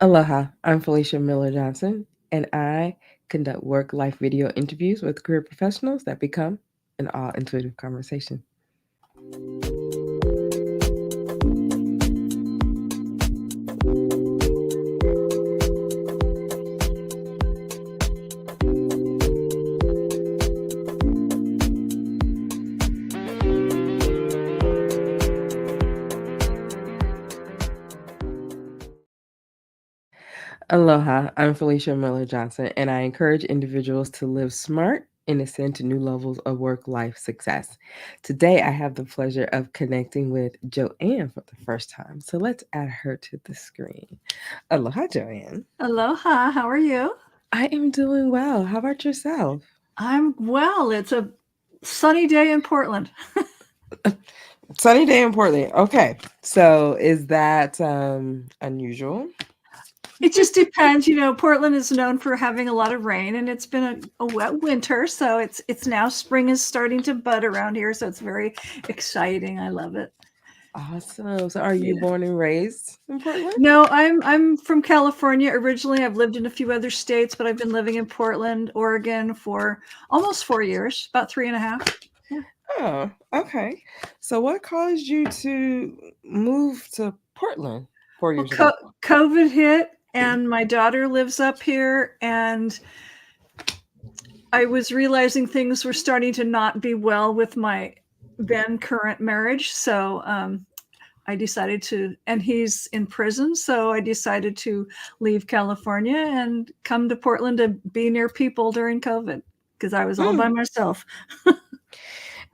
Aloha, I'm Felicia Miller Johnson, and I conduct work life video interviews with career professionals that become an all intuitive conversation. Aloha, I'm Felicia Miller Johnson, and I encourage individuals to live smart and ascend to new levels of work life success. Today, I have the pleasure of connecting with Joanne for the first time. So let's add her to the screen. Aloha, Joanne. Aloha, how are you? I am doing well. How about yourself? I'm well. It's a sunny day in Portland. Sunny day in Portland. Okay. So is that unusual? It just depends. Portland is known for having a lot of rain, and it's been a wet winter, so it's now spring is starting to bud around here, so it's very exciting. I love it. Awesome. So are you Yeah. born and raised in Portland? No, I'm from California originally. I've lived in a few other states, but I've been living in Portland, Oregon for almost 4 years, about three and a half. Yeah. Oh, okay. So what caused you to move to Portland 4 years ago? COVID hit, and my daughter lives up here, and I was realizing things were starting to not be well with my then current marriage. So I decided to, and he's in prison. So I decided to leave California and come to Portland to be near people during COVID because I was all Hmm. by myself.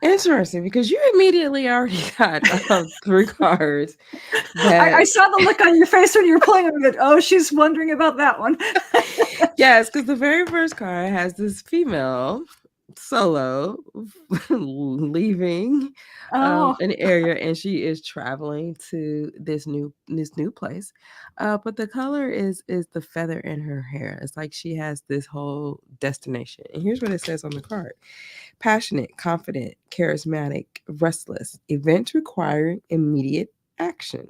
Interesting, because you immediately already got three cards that I saw the look on your face when you were playing with it. Oh, she's wondering about that one. yes, because the very first card has this female solo leaving Oh, an area, and she is traveling to this new place. But the color is the feather in her hair. It's like she has this whole destination. And here's what it says on the card: passionate, confident, charismatic, restless, events requiring immediate action.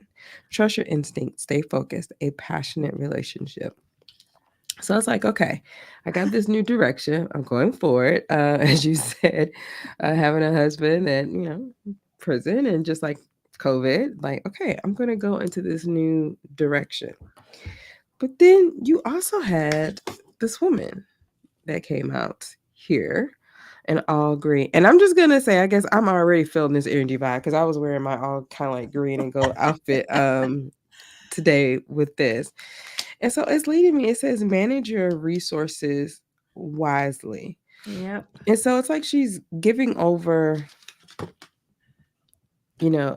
Trust your instinct, stay focused, a passionate relationship. So it's like, okay, I got this new direction. I'm going for it. As you said, having a husband that, prison and just like COVID, like, okay, I'm going to go into this new direction. But then you also had this woman that came out here in all green. And I'm just gonna say, I guess I'm already feeling this energy vibe because I was wearing my all kind of like green and gold outfit today with this. And so it's leading me, it says manage your resources wisely. yep. And so it's like she's giving over,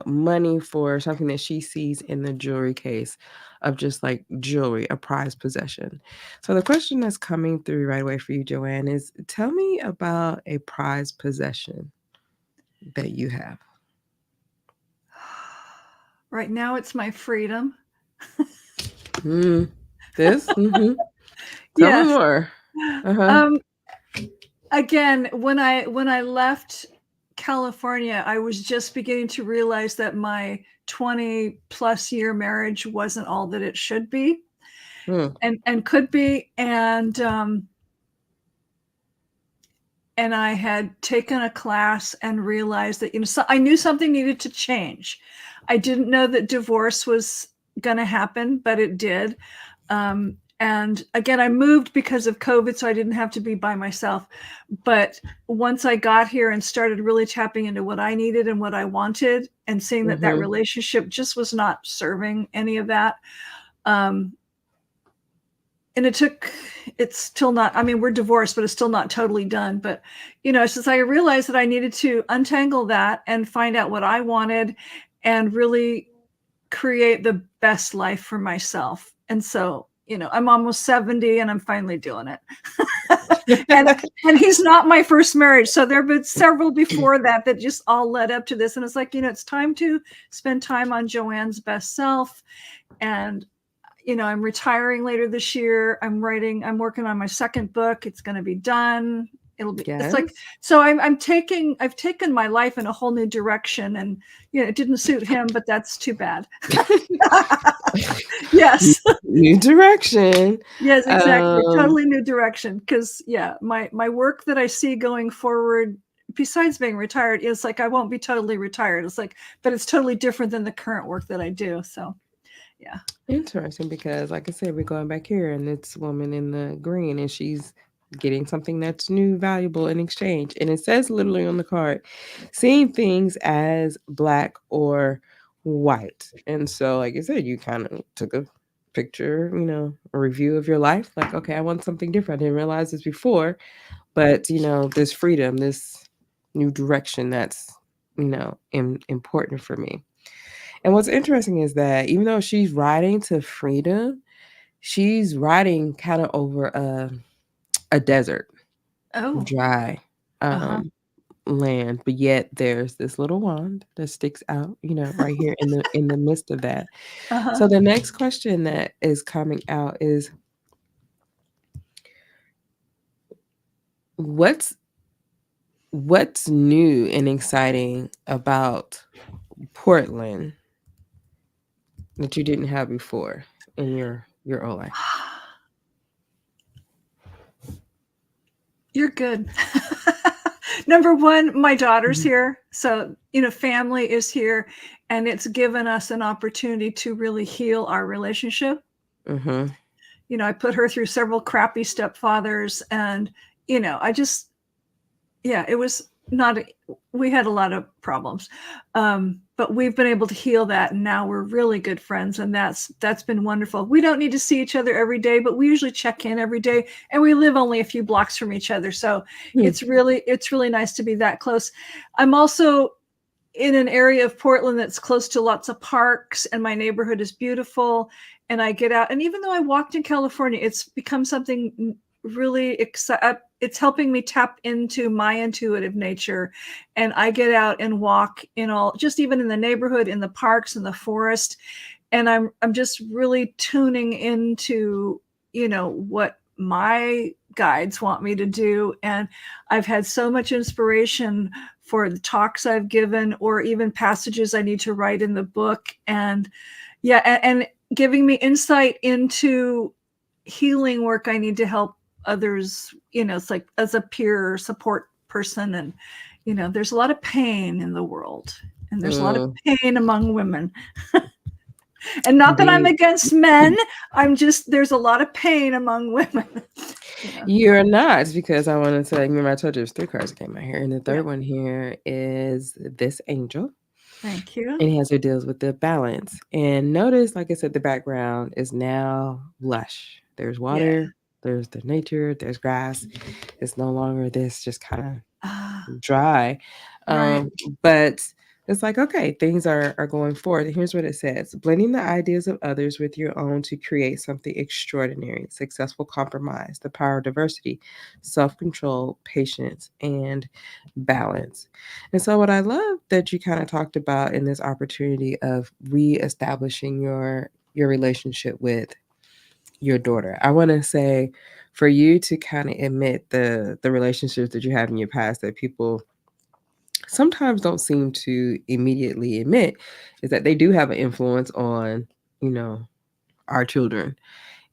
money for something that she sees in the jewelry case of just like jewelry, a prized possession. So the question that's coming through right away for you, Joanne, is tell me about a prized possession that you have. Right now, it's my freedom. Mm, this? Tell me Yes. more. Uh-huh. Um, Again, when I left California, I was just beginning to realize that my 20 plus year marriage wasn't all that it should be Mm, and could be. And I had taken a class and realized that so I knew something needed to change. I didn't know that divorce was going to happen, but it did. And again, I moved because of COVID, so I didn't have to be by myself. But once I got here and started really tapping into what I needed and what I wanted, and seeing that that mm-hmm. relationship just was not serving any of that, um, and it's still not, I mean, we're divorced, but it's still not totally done. But, since I realized that I needed to untangle that and find out what I wanted and really create the best life for myself. And so, I'm almost 70 and I'm finally doing it. and and he's not my first marriage. So there have been several before that just all led up to this. And it's like, it's time to spend time on Joanne's best self. And I'm retiring later this year. I'm working on my second book. It's going to be done. It'll be, it's like, Yes. so I've taken my life in a whole new direction, and it didn't suit him, but that's too bad. Yes. New direction. Yes, exactly. Um, Totally new direction. Because my work that I see going forward, besides being retired, is like I won't be totally retired. It's like, but it's totally different than the current work that I do. So yeah. Interesting because, like I said, we're going back here, and it's woman in the green, and she's getting something that's new, valuable in exchange. And it says literally on the card, seeing things as black or white. And so, like I said, you kind of took a picture, a review of your life. Like, okay, I want something different. I didn't realize this before, but this freedom, this new direction that's, important for me. And what's interesting is that even though she's riding to freedom, she's riding kind of over a desert, Oh. dry Uh-huh. land, but yet there's this little wand that sticks out, right here in the midst of that. Uh-huh. So the next question that is coming out is what's what's new and exciting about Portland that you didn't have before in your own life? You're good. Number one, my daughter's Mhm. here. So, family is here, and it's given us an opportunity to really heal our relationship. Mhm. I put her through several crappy stepfathers, and, I just, yeah, it was not, we had a lot of problems. But we've been able to heal that, and now we're really good friends, and that's been wonderful. We don't need to see each other every day, but we usually check in every day, and we live only a few blocks from each other. So Hmm. it's really nice to be that close. I'm also in an area of Portland that's close to lots of parks, and my neighborhood is beautiful, and I get out, and even though I walked in California, it's become something really exciting. It's helping me tap into my intuitive nature, and I get out and walk in all, just even in the neighborhood, in the parks, in the forest, and I'm just really tuning into what my guides want me to do. And I've had so much inspiration for the talks I've given, or even passages I need to write in the book. And yeah, and giving me insight into healing work I need to help others. It's like as a peer support person. And there's a lot of pain in the world, and there's a lot of Mm. pain among women. And not that I'm Indeed. against men, I'm just, there's a lot of pain among women. Yeah. You're not, because I wanted to, remember I told you there's 3 cards that came out here, and the Yeah. third one here is this angel, Thank you. and he has to deals with the balance. And notice, like I said, the background is now lush. There's Yeah. water, there's the nature, there's grass. It's no longer this just kind Ah, of dry. right. But it's like, okay, things are going forward. And here's what it says: blending the ideas of others with your own to create something extraordinary, successful compromise, the power of diversity, self control, patience, and balance. And so, what I love that you kind of talked about in this opportunity of reestablishing your relationship with your daughter, I want to say for you to kind of admit the relationships that you have in your past that people sometimes don't seem to immediately admit is that they do have an influence on, you know, our children,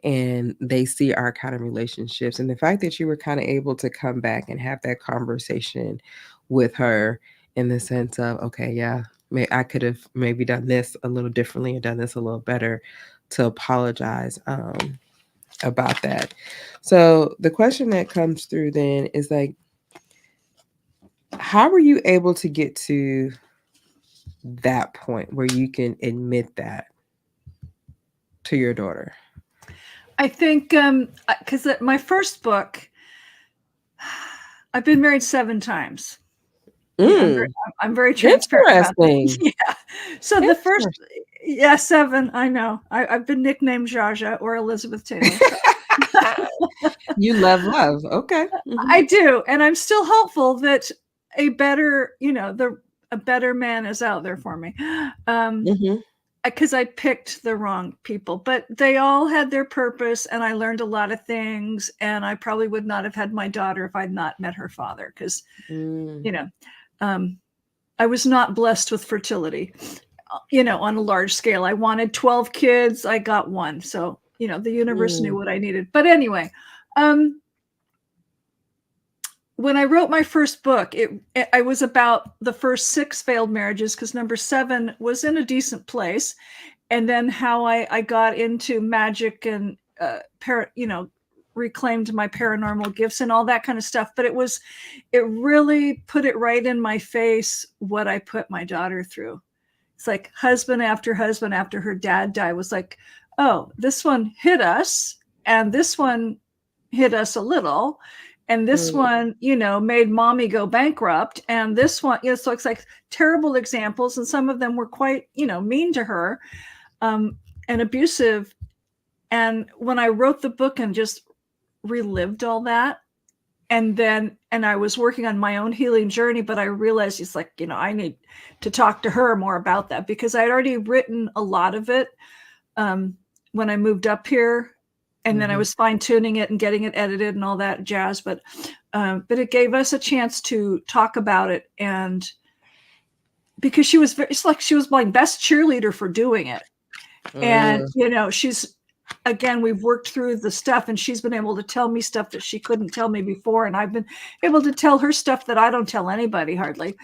and they see our kind of relationships. And the fact that you were kind of able to come back and have that conversation with her in the sense of, okay, yeah, I could have maybe done this a little differently or done this a little better, to apologize about that. So the question that comes through then is like, how were you able to get to that point where you can admit that to your daughter? I think because my first book, I've been married 7 times. Mm, I'm very transparent about that. interesting. Yeah. So the first, Interesting. yeah, 7. I know. I've been nicknamed Jaja or Elizabeth Taylor. So. You love. Okay. Mhm. I do, and I'm still hopeful that a better, a better man is out there for me. Um, Mhm. because I picked the wrong people, but they all had their purpose, and I learned a lot of things. And I probably would not have had my daughter if I'd not met her father, because, Mm. you know, I was not blessed with fertility, on a large scale. I wanted 12 kids. I got one. So, the universe knew Mm. what I needed. But anyway, when I wrote my first book, I was about the first 6 failed marriages, because number 7 was in a decent place. And then how I got into magic and, reclaimed my paranormal gifts and all that kind of stuff. But it really put it right in my face what I put my daughter through. It's like husband after her dad died was like, oh, this one hit us, and this one hit us a little, and this one, made mommy go bankrupt, and this one, so it's like terrible examples, and some of them were quite, mean to her, and abusive. And when I wrote the book and just relived all that, and I was working on my own healing journey, but I realized it's like, I need to talk to her more about that, because I had already written a lot of it when I moved up here, and then I was fine tuning it and getting it edited and all that jazz. But it gave us a chance to talk about it, and because it's like she was my best cheerleader for doing it. And she's, again, we've worked through the stuff, and she's been able to tell me stuff that she couldn't tell me before, and I've been able to tell her stuff that I don't tell anybody hardly.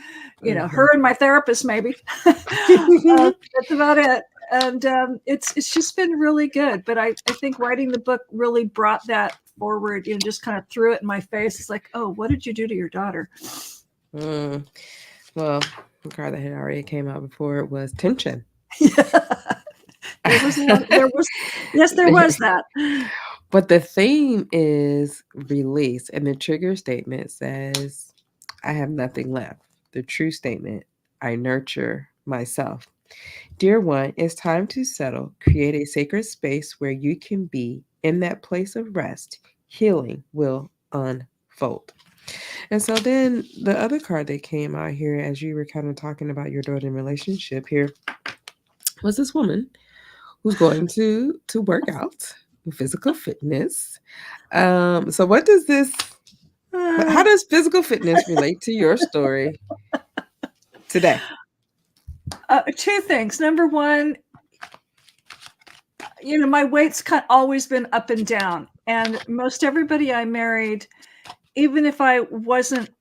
Her and my therapist maybe. That's about it. And it's just been really good. But I think writing the book really brought that forward, just kind of threw it in my face. It's like, oh, what did you do to your daughter? Well, the card that had already came out before it was tension. There was that. But the theme is release, and the trigger statement says, I have nothing left. The true statement, I nurture myself. Dear one, it's time to settle. Create a sacred space where you can be. In that place of rest, healing will unfold. And so then the other card that came out here, as you were kind of talking about your daughter relationship here, was this woman who's going to work out, physical fitness. So what does this? How does physical fitness relate to your story today? 2 things. Number one, my weight's always been up and down, and most everybody I married, even if I wasn't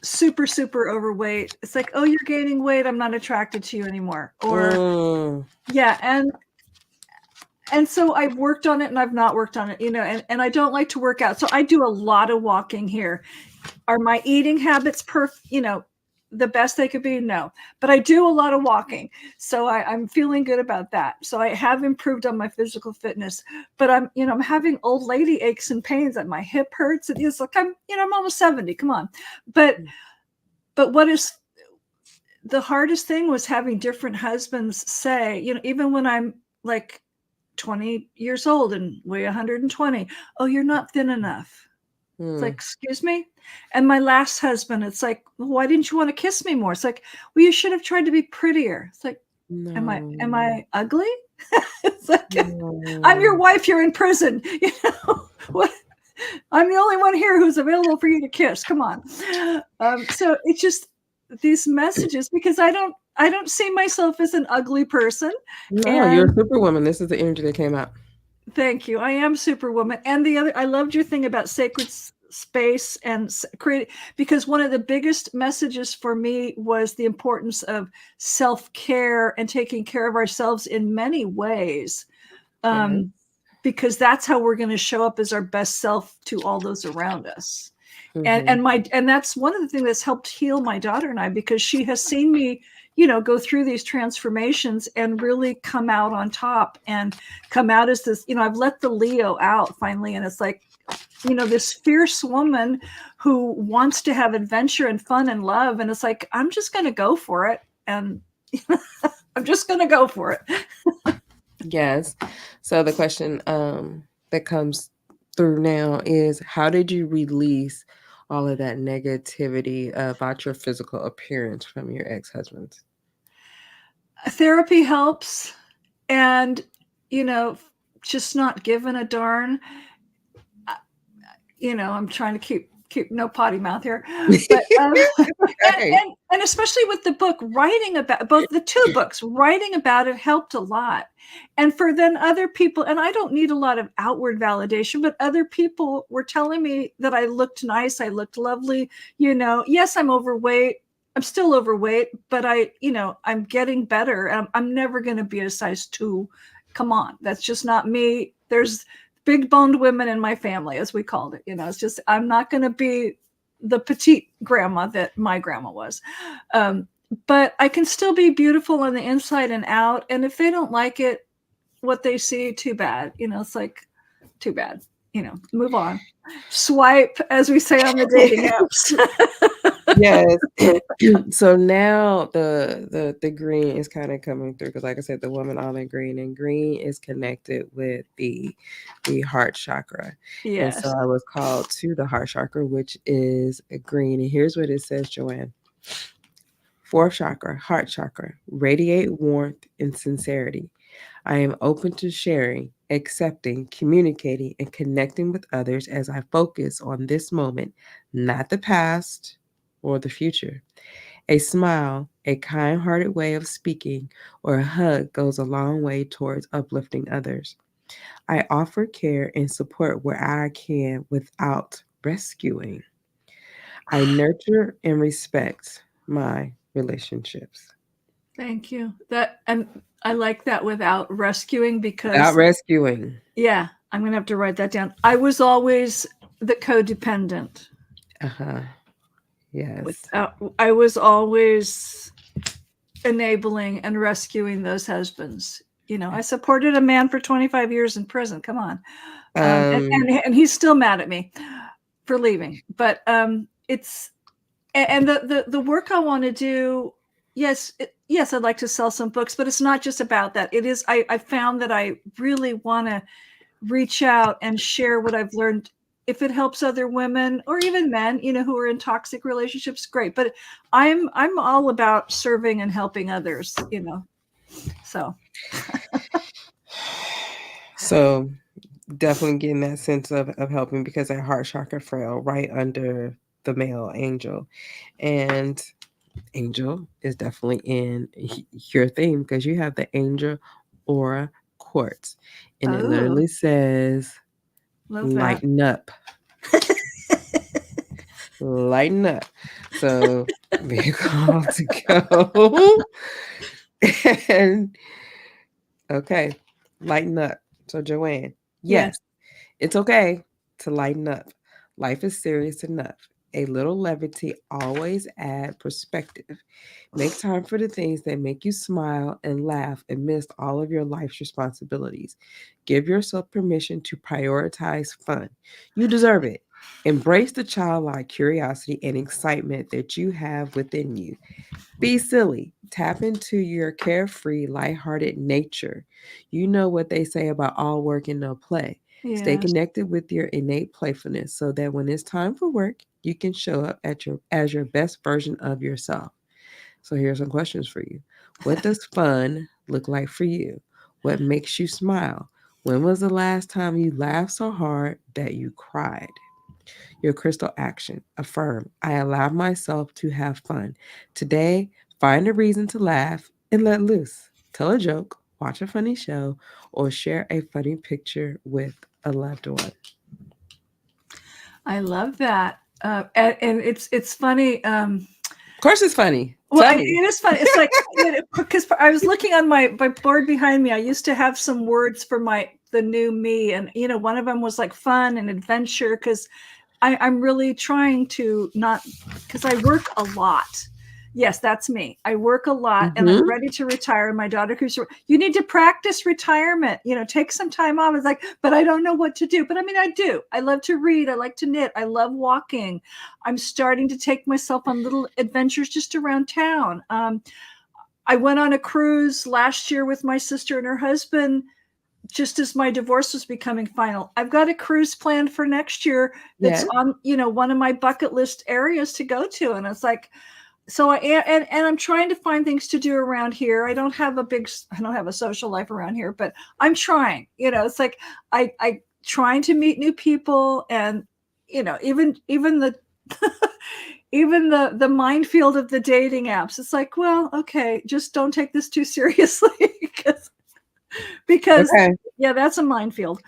super, super overweight, it's like, oh, you're gaining weight, I'm not attracted to you anymore. Or yeah. And so I've worked on it, and I've not worked on it, and I don't like to work out. So I do a lot of walking here. Are my eating habits the best they could be? No, but I do a lot of walking. So I'm feeling good about that. So I have improved on my physical fitness, but I'm having old lady aches and pains, and my hip hurts. And it's like, I'm almost 70. Come on. But what is the hardest thing was having different husbands say, even when I'm like 20 years old and weigh 120, oh, you're not thin enough. It's like, excuse me? And my last husband, it's like, why didn't you want to kiss me more? It's like, well, you should have tried to be prettier. It's like, No. am I ugly? It's like, I'm your wife, you're in prison. What? I'm the only one here who's available for you to kiss. Come on. So it's just these messages, because I don't see myself as an ugly person. No, you're a superwoman. This is the energy that came out. Thank you. I am superwoman. And I loved your thing about sacred space and create, because one of the biggest messages for me was the importance of self-care and taking care of ourselves in many ways. Because that's how we're going to show up as our best self to all those around us. And that's one of the things that's helped heal my daughter and I, because she has seen me, go through these transformations and really come out on top and come out as this, I've let the Leo out finally. And it's like, this fierce woman who wants to have adventure and fun and love. And it's like, I'm just going to go for it. And I'm just going to go for it. Yes. So the question that comes through now is, how did you release all of that negativity about your physical appearance from your ex-husband? Therapy helps. and, you know, just not giving a darn. You know, I'm trying to keep no potty mouth here, but Okay. and especially with the book, writing about both the two books, writing about it helped a lot. And for then other people, and I don't need a lot of outward validation, but other people were telling me that I looked nice, I looked lovely. You know, yes, I'm overweight. I'm still overweight, but I'm getting better. I'm never going to be a size 2. Come on, that's just not me. There's big boned women in my family, as we called it. You know, it's just, I'm not going to be the petite grandma that my grandma was. But I can still be beautiful on the inside and out. And if they don't like it, what they see, too bad. You know, it's like, too bad. You know, move on. Swipe, as we say on the dating apps. Yes. So now the green is kind of coming through because, like I said, the woman all in green, and green is connected with the heart chakra. And so Yes. I was called to the heart chakra, which is a green. And here's what it says, Joanne. Fourth chakra, heart chakra, radiate warmth and sincerity. I am open to sharing, accepting, communicating, and connecting with others as I focus on this moment, not the past or the future. A smile, a kind hearted way of speaking, or a hug goes a long way towards uplifting others. I offer care and support where I can without rescuing. I nurture and respect my relationships. Thank you. That, and I like that, without rescuing, Without because rescuing. yeah, I'm going to have to write that down. I was always the codependent. Uh huh. Yes. I was always enabling and rescuing those husbands. You know, I supported a man for 25 years in prison. Come on. Um, And he's still mad at me for leaving. But it's, and the work I want to do, yes, yes, I'd like to sell some books, but it's not just about that. It is, I found that I really want to reach out and share what I've learned. If it helps other women or even men, you know, who are in toxic relationships, great. But I'm all about serving and helping others, you know. So so definitely getting that sense of helping because that heart chakra fell right under the male angel. And angel is definitely in your theme because you have the angel aura quartz. And it oh, literally says, love that. lighten up, lighten up. So we're going to go and okay, lighten up. So Joanne, Yes. yes, it's okay to lighten up. Life is serious enough. A little levity always add perspective. Make time for the things that make you smile and laugh amidst all of your life's responsibilities. Give yourself permission to prioritize fun. You deserve it. Embrace the childlike curiosity and excitement that you have within you. Be silly. Tap into your carefree, lighthearted nature. You know what they say about all work and no play. Stay Yes. connected with your innate playfulness so that when it's time for work, you can show up at your as your best version of yourself. So here's some questions for you. What does fun look like for you? What makes you smile? When was the last time you laughed so hard that you cried? Your crystal action. Affirm. I allow myself to have fun. Today, find a reason to laugh and let loose. Tell a joke, watch a funny show, or share a funny picture with a loved one. I love that. And it's funny. Of course, it's funny. Well, Tell it me. is funny. It's like, because I was looking on my board behind me. I used to have some words for the new me, and you know, one of them was like fun and adventure. Because I'm really trying to not, because I work a lot. Yes, that's me. I work a lot and I'm Mm-hmm. ready to retire. My daughter, who's, you need to practice retirement, you know, take some time off. It's like, but I don't know what to do. But I mean, I do. I love to read. I like to knit. I love walking. I'm starting to take myself on little adventures just around town. I went on a cruise last year with my sister and her husband just as my divorce was becoming final. I've got a cruise planned for next year that's Yes. on, you know, one of my bucket list areas to go to. And it's like, so and I'm trying to find things to do around here. I don't have a social life around here, but I'm trying. It's like I trying to meet new people, and even the even the minefield of the dating apps. It's like, well, okay, just don't take this too seriously because Okay. yeah, that's a minefield.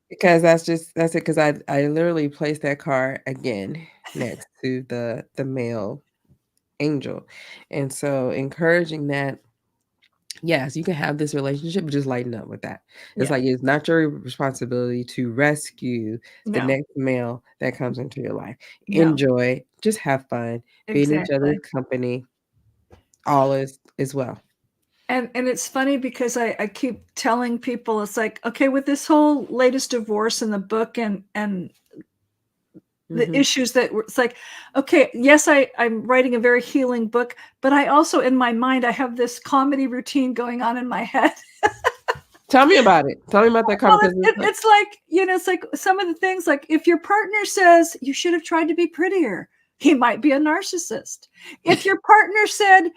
Because that's it. Because I literally placed that card again next to the male angel, and so encouraging that. Yes, you can have this relationship, but just lighten up with that. It's Yeah, like it's not your responsibility to rescue the no, next male that comes into your life. no, Enjoy, just have fun, be in each other's exactly. company. All is well. And it's funny because I keep telling people, it's like, okay, with this whole latest divorce in the book, and the Hmm. issues that it's like, okay, yes, I'm writing a very healing book, but I also, in my mind, I have this comedy routine going on in my head. Tell me about it. Tell me about that Well, comment because it's like, it's like, it's like some of the things, like if your partner says you should have tried to be prettier, he might be a narcissist. If your partner said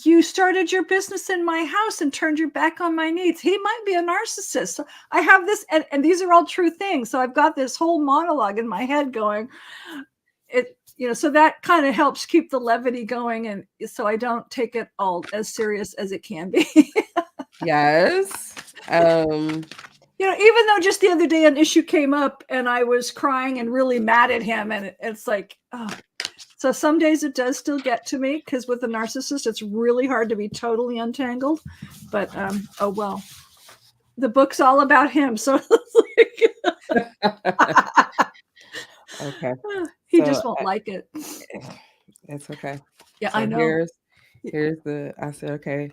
you started your business in my house and turned your back on my needs, he might be a narcissist. So I have this, and these are all true things. So I've got this whole monologue in my head going, so that kind of helps keep the levity going, and so I don't take it all as serious as it can be. yes. Even though just the other day an issue came up and I was crying and really mad at him, and it's like, oh. So some days it does still get to me, because with a narcissist, it's really hard to be totally untangled. But oh well, the book's all about him, so Okay. he So just won't like it. it's okay. Yeah, I So know. here's the I said, okay,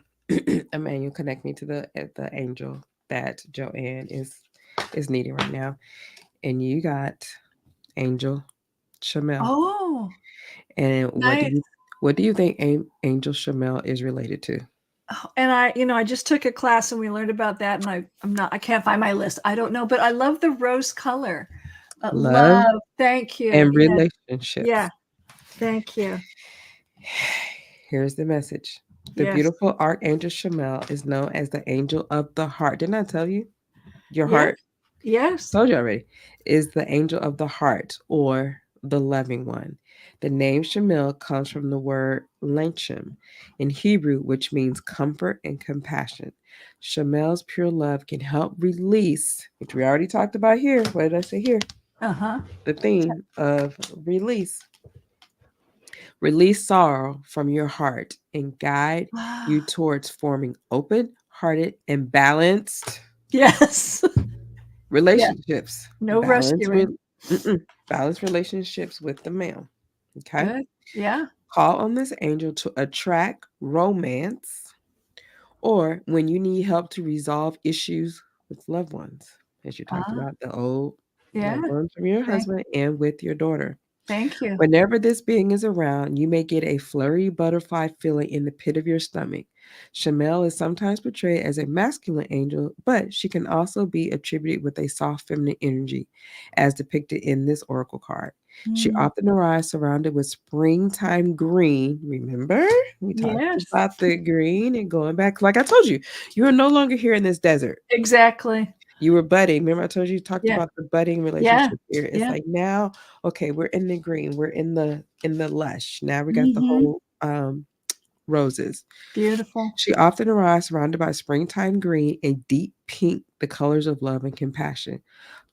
Emmanuel, connect me to the angel that Joanne is needing right now. And you got Angel Shamel. Oh, And nice. what do you think Angel Shamel is related to? And I just took a class and we learned about that, and I can't find my list. I don't know, but I love the rose color. Love Love. Thank you. and Yeah. relationships. Yeah. Thank you. Here's the message. The Yes. beautiful archangel Shamel is known as the angel of the heart. Didn't I tell you? Your Yes. heart, Yes. told you already, is the angel of the heart or the loving one. The name Shamil comes from the word lenchem in Hebrew, which means comfort and compassion. Shamel's pure love can help release, which we already talked about here. What did I say here? Uh-huh. The theme of release. Release sorrow from your heart and guide you towards forming open hearted and balanced Yes. Yeah. relationships. No rescuing. Balanced relationships with the male. Okay. Good. Yeah. Call on this angel to attract romance or when you need help to resolve issues with loved ones, as you talked Ah, about the old yeah. loved ones from your Thank husband and with your daughter. thank you. Whenever this being is around, you may get a flurry butterfly feeling in the pit of your stomach. Shamel is sometimes portrayed as a masculine angel, but she can also be attributed with a soft feminine energy, as depicted in this oracle card. She Mm, often arrives surrounded with springtime green. Remember? We talked yes. about the green and going back. Like I told you, you are no longer here in this desert. Exactly. You were budding. Remember, I told you talked Yeah. about the budding Yeah. relationship here. It's Yeah. like now, okay, we're in the green, we're in the lush. Now we got the Mhm. whole roses. Beautiful. She often arrives surrounded by springtime green and deep pink, the colors of love and compassion.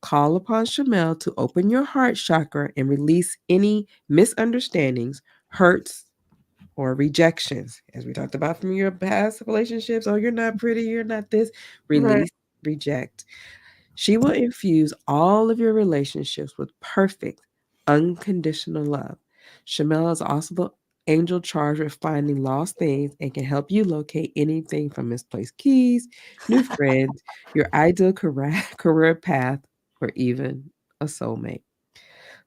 Call upon Shamel to open your heart chakra and release any misunderstandings, hurts, or rejections, as we talked about from your past relationships. Oh, you're not pretty, you're not this. Right. Release, reject. She will infuse all of your relationships with perfect, unconditional love. Shamel is also the angel charged with finding lost things and can help you locate anything from misplaced keys, new friends, your ideal career path, or even a soulmate.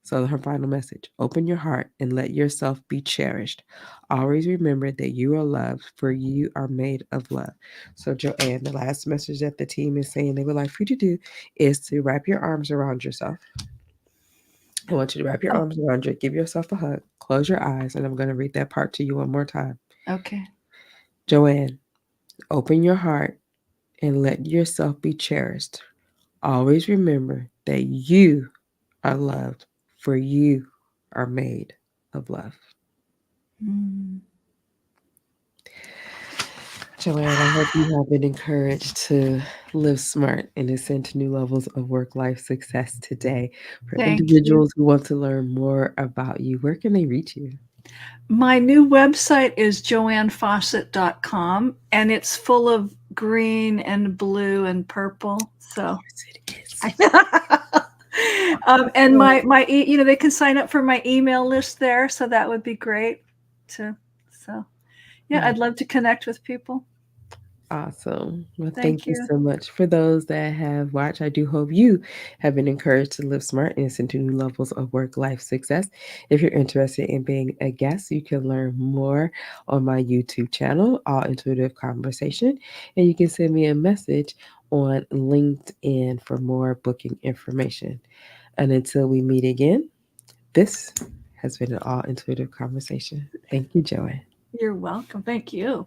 So, her final message: open your heart and let yourself be cherished. Always remember that you are loved, for you are made of love. So, Joanne, the last message that the team is saying they would like for you to do is to wrap your arms around yourself. I want you to wrap your Oh, arms around you, give yourself a hug, close your eyes and I'm going to read that part to you one more time. Okay. Joanne, open your heart and let yourself be cherished. Always remember that you are loved, for you are made of love. Mm. Joanne, I hope you have been encouraged to live smart and ascend to new levels of work life success today. For Thank you. individuals who want to learn more about you, where can they reach you? My new website is joannefawcett.com, and it's full of green and blue and purple. So Yes, it is. and they can sign up for my email list there, so that would be great to so yeah, Yeah. I'd love to connect with people. Awesome. Well, Thank thank you you. so much. For those that have watched, I do hope you have been encouraged to live smart and ascend to new levels of work life success. If you're interested in being a guest, you can learn more on my YouTube channel, All Intuitive Conversation, and you can send me a message on LinkedIn for more booking information. And until we meet again, this has been an All Intuitive Conversation. Thank you, Joanne. You're welcome. Thank you.